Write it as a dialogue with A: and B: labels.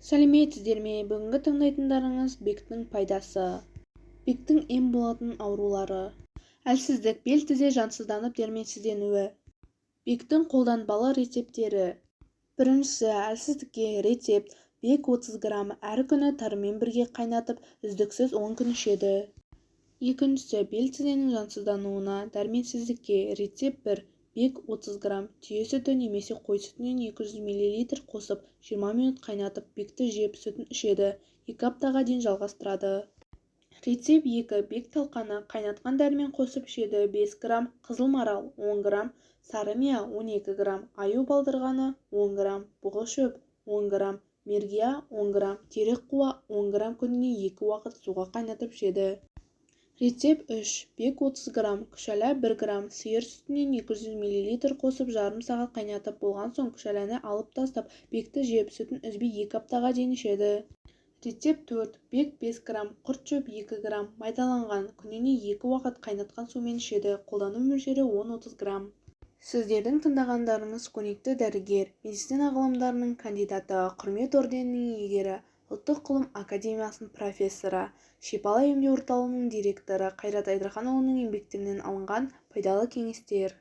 A: сәлеметсіздер ме? Бүгінгі тыңдайтындарыңыз бектің пайдасы. Бектің ем болатын аурулары. Әлсіздік, бел тізе жансызданып дәрменсізденуі. бектің қолданбалы рецепттері. Біріншісі, әлсіздікке рецепт. бек 30 грамм әр күні тарымен бірге қайнатып, үздіксіз 10 күн ішеді. Екіншісі, бел тізенің жансыздануына, дәрменсіздікке рецепт 1. бек 30 грамм түйе сүті немесе қой сүтінен 200 мл қосып 20 минут қайнатып, бекті жеп сүтін ішеді. 2 аптаға дейін жалғастырады. Рецепт 2. бек талқаны қайнатқан дәрімен қосып ішеді. 5 грамм қызыл марал 10 грамм, сары мия 12 грамм, аю балдырғаны 10 грамм, бұғы шөп 10 грамм, мергия 10 грамм, терек қуа 10 грамм күніне 2 уақыт суға қайнатып ішеді. Рецепт 3. бек 30 грамм, күшәла 1 грамм, сиыр сүтінен 200 мл қосып жарым сағат қайнатып болған соң күшәланы алып тастап, бекті жеп сүтін үзбей 2 аптаға дейін ішеді. Рецепт 4. бек 5 грамм, құрт шөп 2 грамм, майдаланған, күніне 2 уақыт қайнатқан сумен ішеді. Қолдану мөлшері 10-30 грамм. Сіздердің тыңдағандарыңыз көрнекті дәрігер, медицина ғылымдарының кандидаты, құрмет орденінің иегері, ұлттық ғылым академиясының профессоры, шипалы емдеу орталығының директоры Қайрат Айдарханұлының еңбектерінен алынған пайдалы кеңестер.